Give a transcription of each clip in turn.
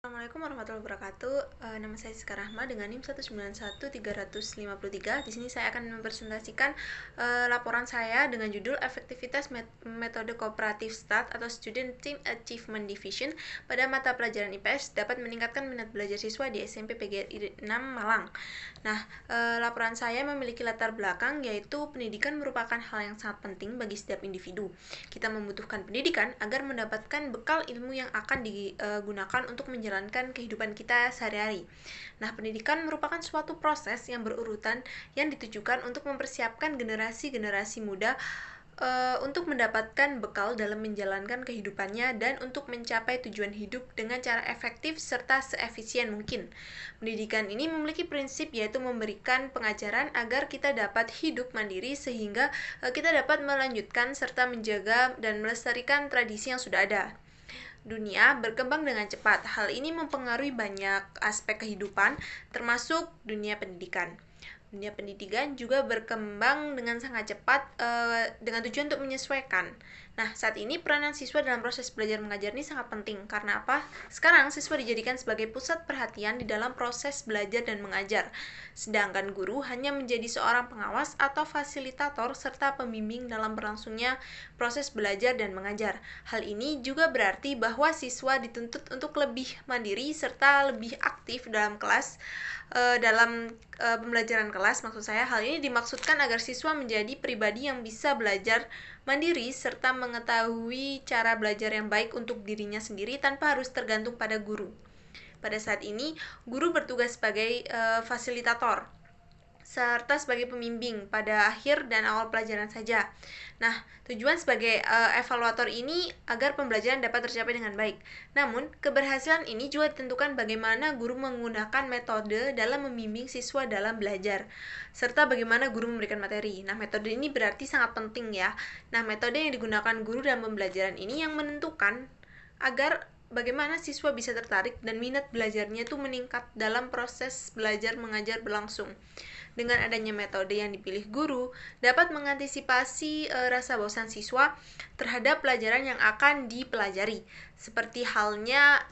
Assalamualaikum warahmatullahi wabarakatuh. Nama saya Siska Rahma dengan NIM 191-353. Di sini saya akan mempresentasikan laporan saya dengan judul Efektivitas Metode Kooperatif STAT atau Student Team Achievement Division pada mata pelajaran IPS dapat meningkatkan minat belajar siswa di SMP PGRI 6 Malang. Nah, laporan saya memiliki latar belakang yaitu pendidikan merupakan hal yang sangat penting bagi setiap individu. Kita membutuhkan pendidikan agar mendapatkan bekal ilmu yang akan digunakan untuk menjalankan kehidupan kita sehari-hari. Nah, pendidikan merupakan suatu proses yang berurutan yang ditujukan untuk mempersiapkan generasi-generasi muda untuk mendapatkan bekal dalam menjalankan kehidupannya dan untuk mencapai tujuan hidup dengan cara efektif serta seefisien mungkin. Pendidikan ini memiliki prinsip yaitu memberikan pengajaran agar kita dapat hidup mandiri sehingga kita dapat melanjutkan serta menjaga dan melestarikan tradisi yang sudah ada. Dunia berkembang dengan cepat. Hal ini mempengaruhi banyak aspek kehidupan, termasuk dunia pendidikan. Dunia pendidikan juga berkembang dengan sangat cepat dengan tujuan untuk menyesuaikan. Nah, saat ini peranan siswa dalam proses belajar mengajar ini sangat penting. Karena apa? Sekarang siswa dijadikan sebagai pusat perhatian di dalam proses belajar dan mengajar. Sedangkan guru hanya menjadi seorang pengawas atau fasilitator serta pembimbing dalam berlangsungnya proses belajar dan mengajar. Hal ini juga berarti bahwa siswa dituntut untuk lebih mandiri serta lebih aktif dalam kelas, dalam pembelajaran kelas. Maksud saya, hal ini dimaksudkan agar siswa menjadi pribadi yang bisa belajar mandiri serta mengetahui cara belajar yang baik untuk dirinya sendiri tanpa harus tergantung pada guru. Pada saat ini, guru bertugas sebagai fasilitator serta sebagai pembimbing pada akhir dan awal pelajaran saja. Nah, tujuan sebagai evaluator ini agar pembelajaran dapat tercapai dengan baik. Namun, keberhasilan ini juga ditentukan bagaimana guru menggunakan metode dalam membimbing siswa dalam belajar, serta bagaimana guru memberikan materi. Nah, metode ini berarti sangat penting ya. Nah, metode yang digunakan guru dalam pembelajaran ini yang menentukan agar bagaimana siswa bisa tertarik dan minat belajarnya itu meningkat dalam proses belajar mengajar berlangsung. Dengan adanya metode yang dipilih guru, dapat mengantisipasi rasa bosan siswa terhadap pelajaran yang akan dipelajari. Seperti halnya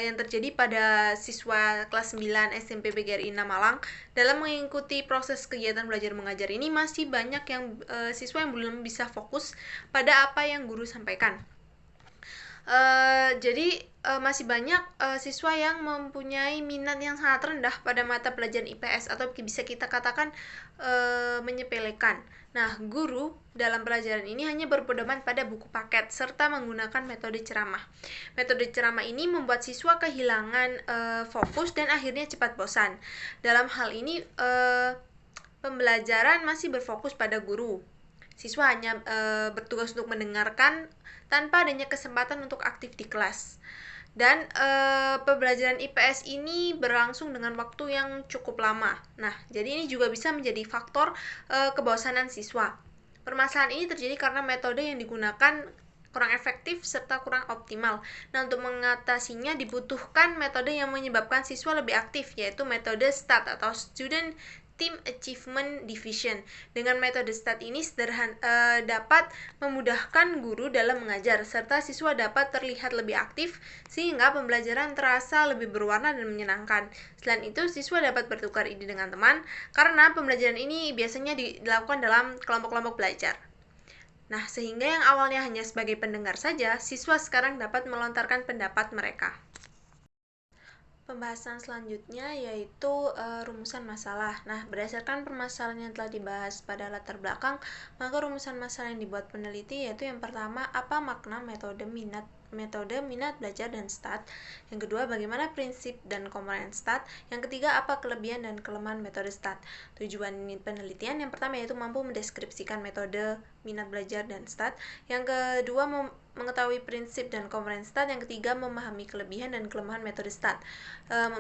yang terjadi pada siswa kelas 9 SMP PGRI 6 Malang, dalam mengikuti proses kegiatan belajar mengajar ini masih banyak yang siswa yang belum bisa fokus pada apa yang guru sampaikan. Jadi masih banyak siswa yang mempunyai minat yang sangat rendah pada mata pelajaran IPS atau bisa kita katakan menyepelekan. Nah, guru dalam pelajaran ini hanya berpedoman pada buku paket serta menggunakan metode ceramah. Metode ceramah ini membuat siswa kehilangan fokus dan akhirnya cepat bosan. Dalam hal ini pembelajaran masih berfokus pada guru. Siswa hanya bertugas untuk mendengarkan tanpa adanya kesempatan untuk aktif di kelas. Dan pembelajaran IPS ini berlangsung dengan waktu yang cukup lama. Nah, jadi ini juga bisa menjadi faktor kebosanan siswa. Permasalahan ini terjadi karena metode yang digunakan kurang efektif serta kurang optimal. Nah, untuk mengatasinya dibutuhkan metode yang menyebabkan siswa lebih aktif, yaitu metode STAT atau Student Team Achievement Division. Dengan metode STAT ini dapat memudahkan guru dalam mengajar, serta siswa dapat terlihat lebih aktif, sehingga pembelajaran terasa lebih berwarna dan menyenangkan. Selain itu, siswa dapat bertukar ide dengan teman, karena pembelajaran ini biasanya dilakukan dalam kelompok-kelompok belajar. Nah, sehingga yang awalnya hanya sebagai pendengar saja, siswa sekarang dapat melontarkan pendapat mereka. Pembahasan selanjutnya yaitu rumusan masalah. Nah, berdasarkan permasalahan yang telah dibahas pada latar belakang, maka rumusan masalah yang dibuat peneliti yaitu yang pertama, apa makna metode minat belajar dan STAT. Yang kedua, bagaimana prinsip dan komponen STAT. Yang ketiga, apa kelebihan dan kelemahan metode STAT. Tujuan penelitian yang pertama yaitu mampu mendeskripsikan metode minat belajar dan STAT. Yang kedua, mengetahui prinsip dan komponen STAT. Yang ketiga, memahami kelebihan dan kelemahan metode STAT.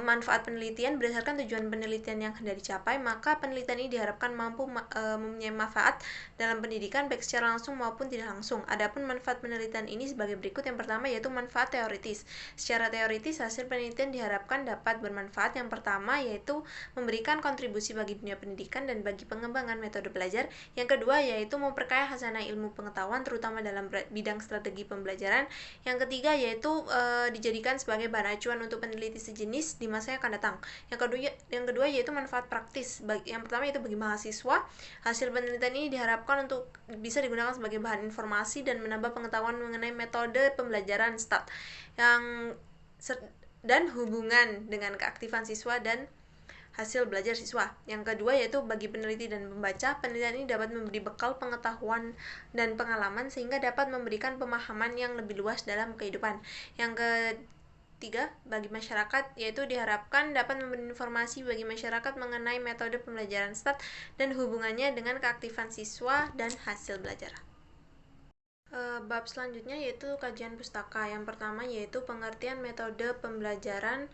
Manfaat penelitian berdasarkan tujuan penelitian yang hendak dicapai, maka penelitian ini diharapkan mampu mempunyai manfaat dalam pendidikan baik secara langsung maupun tidak langsung. Adapun manfaat penelitian ini sebagai berikut. Yang pertama yaitu manfaat teoritis. Secara teoritis, hasil penelitian diharapkan dapat bermanfaat. Yang pertama yaitu memberikan kontribusi bagi dunia pendidikan dan bagi pengembangan metode belajar. Yang kedua yaitu memperkaya khazanah ilmu pengetahuan terutama dalam bidang strategi pembelajaran. Yang ketiga yaitu dijadikan sebagai bahan acuan untuk peneliti sejenis di masa yang akan datang. Yang kedua yaitu manfaat praktis. Yang pertama yaitu bagi mahasiswa, hasil penelitian ini diharapkan untuk bisa digunakan sebagai bahan informasi dan menambah pengetahuan mengenai metode pembelajaran STAT dan hubungan dengan keaktifan siswa dan hasil belajar siswa. Yang kedua yaitu bagi peneliti dan pembaca, penelitian ini dapat memberi bekal pengetahuan dan pengalaman sehingga dapat memberikan pemahaman yang lebih luas dalam kehidupan. Yang ketiga, bagi masyarakat, yaitu diharapkan dapat memberi informasi bagi masyarakat mengenai metode pembelajaran STAT dan hubungannya dengan keaktifan siswa dan hasil belajar. Bab selanjutnya yaitu kajian pustaka. Yang pertama yaitu pengertian metode pembelajaran,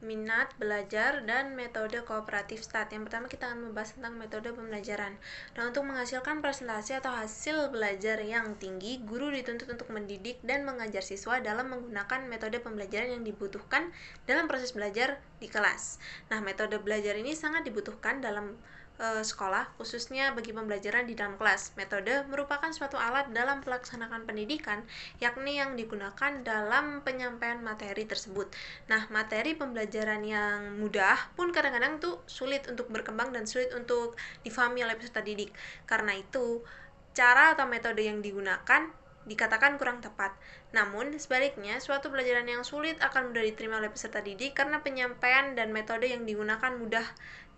minat belajar, dan metode kooperatif STAT. Yang pertama kita akan membahas tentang metode pembelajaran. Nah, untuk menghasilkan presentasi atau hasil belajar yang tinggi, guru dituntut untuk mendidik dan mengajar siswa dalam menggunakan metode pembelajaran yang dibutuhkan dalam proses belajar di kelas. Nah, metode belajar ini sangat dibutuhkan dalam sekolah, khususnya bagi pembelajaran di dalam kelas. Metode merupakan suatu alat dalam pelaksanaan pendidikan, yakni yang digunakan dalam penyampaian materi tersebut. Nah, materi pembelajaran yang mudah pun kadang-kadang tuh sulit untuk berkembang dan sulit untuk difahami oleh peserta didik. Karena itu, cara atau metode yang digunakan dikatakan kurang tepat. Namun, sebaliknya, suatu pelajaran yang sulit akan mudah diterima oleh peserta didik karena penyampaian dan metode yang digunakan mudah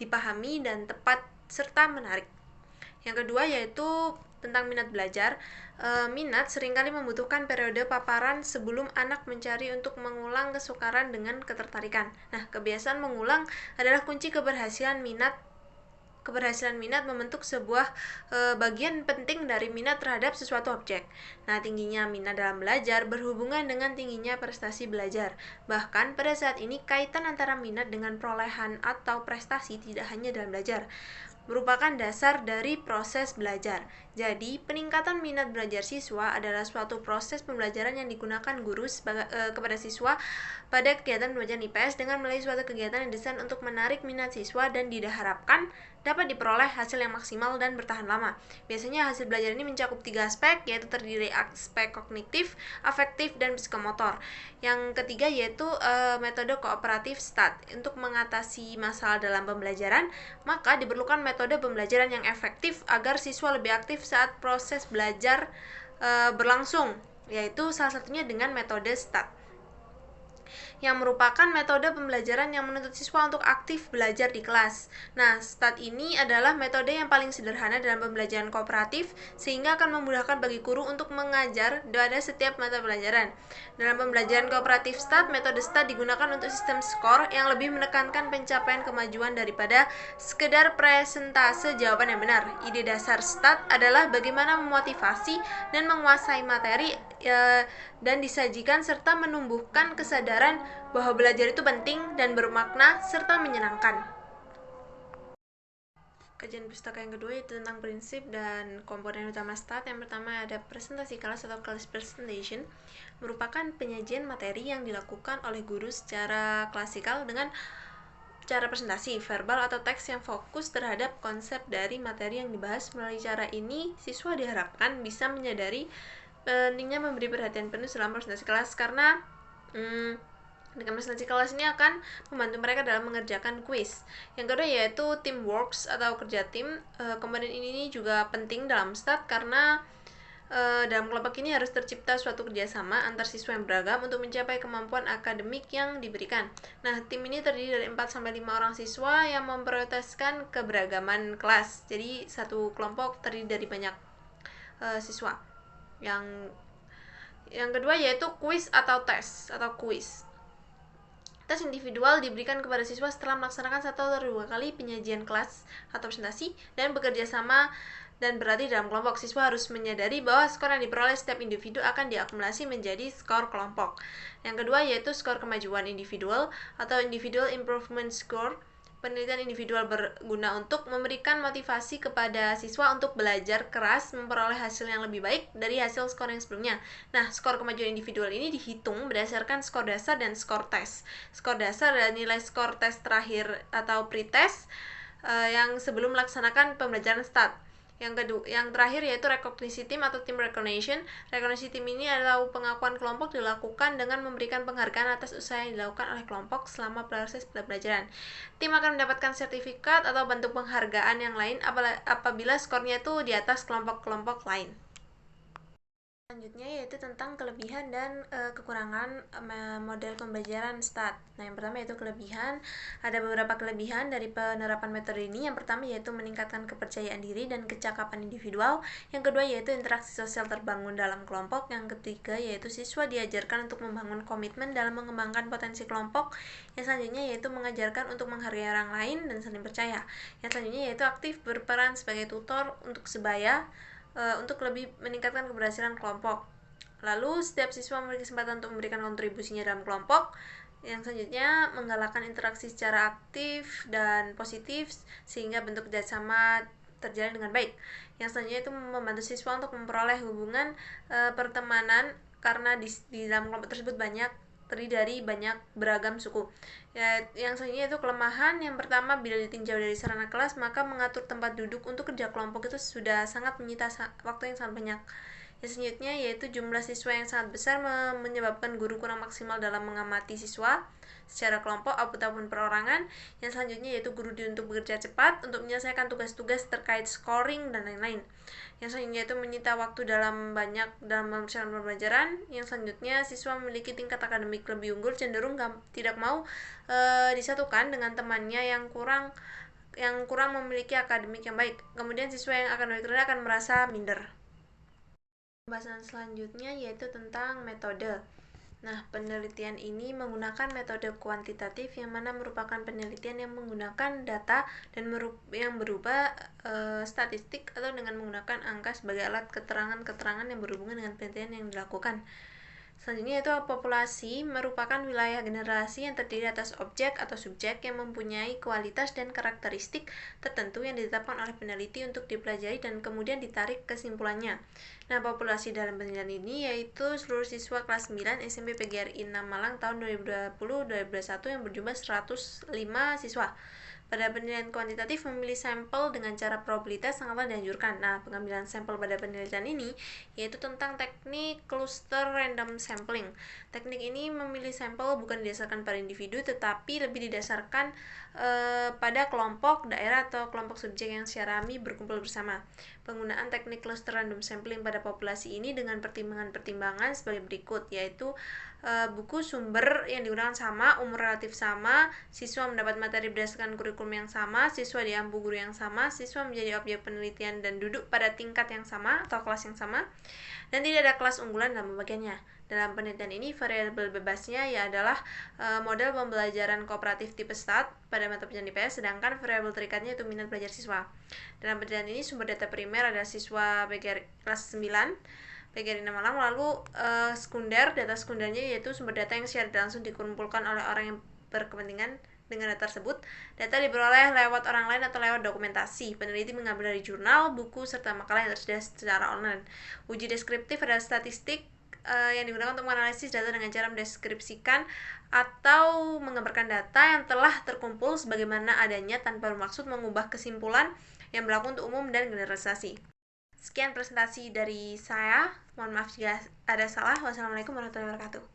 dipahami dan tepat serta menarik. Yang kedua yaitu tentang minat belajar. Minat seringkali membutuhkan periode paparan sebelum anak mencari untuk mengulang kesukaran dengan ketertarikan. Nah, kebiasaan mengulang adalah kunci keberhasilan minat membentuk sebuah bagian penting dari minat terhadap sesuatu objek. Nah, tingginya minat dalam belajar berhubungan dengan tingginya prestasi belajar. Bahkan pada saat ini kaitan antara minat dengan perolehan atau prestasi tidak hanya dalam belajar, merupakan dasar dari proses belajar. Jadi, peningkatan minat belajar siswa adalah suatu proses pembelajaran yang digunakan guru kepada siswa pada kegiatan pembelajaran IPS dengan melalui suatu kegiatan yang didesain untuk menarik minat siswa dan diharapkan dapat diperoleh hasil yang maksimal dan bertahan lama. Biasanya hasil belajar ini mencakup 3 aspek, yaitu terdiri aspek kognitif, afektif, dan psikomotor. Yang ketiga yaitu metode kooperatif STAT. Untuk mengatasi masalah dalam pembelajaran, maka diperlukan metode pembelajaran yang efektif agar siswa lebih aktif saat proses belajar berlangsung, yaitu salah satunya dengan metode STAT, yang merupakan metode pembelajaran yang menuntut siswa untuk aktif belajar di kelas. Nah, STAT ini adalah metode yang paling sederhana dalam pembelajaran kooperatif, sehingga akan memudahkan bagi guru untuk mengajar pada setiap mata pelajaran. Dalam pembelajaran kooperatif STAT, metode STAT digunakan untuk sistem skor yang lebih menekankan pencapaian kemajuan daripada sekedar presentase jawaban yang benar. Ide dasar STAT adalah bagaimana memotivasi dan menguasai materi dan disajikan serta menumbuhkan kesadaran bahwa belajar itu penting dan bermakna serta menyenangkan. Kajian pustaka yang kedua yaitu tentang prinsip dan komponen utama STAT. Yang pertama ada presentasi kelas atau class presentation, merupakan penyajian materi yang dilakukan oleh guru secara klasikal dengan cara presentasi, verbal atau teks yang fokus terhadap konsep dari materi yang dibahas. Melalui cara ini, siswa diharapkan bisa menyadari pentingnya memberi perhatian penuh dalam presentasi kelas, karena dengan presentasi kelas ini akan membantu mereka dalam mengerjakan kuis. Yang kedua yaitu teamworks atau kerja tim. Komponen ini juga penting dalam STAT karena dalam kelompok ini harus tercipta suatu kerjasama antar siswa yang beragam untuk mencapai kemampuan akademik yang diberikan. Nah, tim ini terdiri dari 4-5 orang siswa yang memprioritaskan keberagaman kelas. Jadi, satu kelompok terdiri dari banyak siswa. Yang kedua yaitu kuis atau tes atau kuis. Tes individual diberikan kepada siswa setelah melaksanakan 1 atau 2 kali penyajian kelas atau presentasi dan bekerja sama dan berarti dalam kelompok. Siswa harus menyadari bahwa skor yang diperoleh setiap individu akan diakumulasi menjadi skor kelompok. Yang kedua yaitu skor kemajuan individual atau individual improvement score. Penelitian individual berguna untuk memberikan motivasi kepada siswa untuk belajar keras memperoleh hasil yang lebih baik dari hasil skor yang sebelumnya. Nah, skor kemajuan individual ini dihitung berdasarkan skor dasar dan skor tes. Skor dasar adalah nilai skor tes terakhir atau pretest yang sebelum melaksanakan pembelajaran STAT. Yang terakhir yaitu recognition team atau team recognition. Recognition team ini adalah pengakuan kelompok dilakukan dengan memberikan penghargaan atas usaha yang dilakukan oleh kelompok selama proses pembelajaran. Tim akan mendapatkan sertifikat atau bentuk penghargaan yang lain apabila skornya itu di atas kelompok-kelompok lain. Selanjutnya yaitu tentang kelebihan dan kekurangan model pembelajaran STAT. Nah, yang pertama yaitu kelebihan. Ada beberapa kelebihan dari penerapan metode ini. Yang pertama yaitu meningkatkan kepercayaan diri dan kecakapan individual. Yang kedua yaitu interaksi sosial terbangun dalam kelompok. Yang ketiga yaitu siswa diajarkan untuk membangun komitmen dalam mengembangkan potensi kelompok. Yang selanjutnya yaitu mengajarkan untuk menghargai orang lain dan saling percaya. Yang selanjutnya yaitu aktif berperan sebagai tutor untuk sebaya untuk lebih meningkatkan keberhasilan kelompok. Lalu setiap siswa memiliki kesempatan untuk memberikan kontribusinya dalam kelompok. Yang selanjutnya menggalakkan interaksi secara aktif dan positif sehingga bentuk kerjasama terjalin dengan baik. Yang selanjutnya itu membantu siswa untuk memperoleh hubungan pertemanan karena di dalam kelompok tersebut terdiri dari banyak beragam suku. Yang selanjutnya itu kelemahan. Yang pertama, bila ditinjau dari sarana kelas, maka mengatur tempat duduk untuk kerja kelompok itu sudah sangat menyita waktu yang sangat banyak. Yang selanjutnya yaitu jumlah siswa yang sangat besar menyebabkan guru kurang maksimal dalam mengamati siswa secara kelompok ataupun perorangan. Yang selanjutnya yaitu guru dituntut bekerja cepat untuk menyelesaikan tugas-tugas terkait scoring dan lain-lain. Yang selanjutnya itu menyita waktu dalam perjalanan pembelajaran. Yang selanjutnya siswa memiliki tingkat akademik lebih unggul, cenderung tidak mau disatukan dengan temannya yang kurang memiliki akademik yang baik. Kemudian siswa yang akademik rendah akan merasa minder. Pembahasan selanjutnya yaitu tentang metode. Nah, penelitian ini menggunakan metode kuantitatif yang mana merupakan penelitian yang menggunakan data dan yang berupa statistik atau dengan menggunakan angka sebagai alat keterangan-keterangan yang berhubungan dengan penelitian yang dilakukan. Selanjutnya itu populasi merupakan wilayah generasi yang terdiri atas objek atau subjek yang mempunyai kualitas dan karakteristik tertentu yang ditetapkan oleh peneliti untuk dipelajari dan kemudian ditarik kesimpulannya. Nah, populasi dalam penelitian ini yaitu seluruh siswa kelas 9 SMP PGRI 6 Malang tahun 2020-2021 yang berjumlah 105 siswa. Pada penelitian kuantitatif, memilih sampel dengan cara probabilitas sangatlah dianjurkan. Nah, pengambilan sampel pada penelitian ini yaitu tentang teknik cluster random sampling. Teknik ini memilih sampel bukan didasarkan pada individu, tetapi lebih didasarkan pada kelompok, daerah, atau kelompok subjek yang secara alami berkumpul bersama. Penggunaan teknik cluster random sampling pada populasi ini dengan pertimbangan-pertimbangan sebagai berikut, yaitu buku sumber yang digunakan sama, umur relatif sama, siswa mendapat materi berdasarkan kurikulum yang sama, siswa diampu guru yang sama, siswa menjadi objek penelitian dan duduk pada tingkat yang sama atau kelas yang sama, dan tidak ada kelas unggulan dalam pembagiannya. Dalam penelitian ini, variabel bebasnya adalah model pembelajaran kooperatif tipe STAT pada mata pelajaran IPS, sedangkan variabel terikatnya itu minat belajar siswa. Dalam penelitian ini, sumber data primer adalah siswa kelas 9 PGRI 6 Malang, lalu data sekundernya yaitu sumber data yang secara langsung dikumpulkan oleh orang yang berkepentingan dengan data tersebut. Data diperoleh lewat orang lain atau lewat dokumentasi. Peneliti mengambil dari jurnal, buku, serta makalah yang tersedia secara online. Uji deskriptif adalah statistik yang digunakan untuk menganalisis data dengan cara mendeskripsikan atau menggambarkan data yang telah terkumpul sebagaimana adanya tanpa bermaksud mengubah kesimpulan yang berlaku untuk umum dan generalisasi. Sekian presentasi dari saya. Mohon maaf jika ada salah. Wassalamualaikum warahmatullahi wabarakatuh.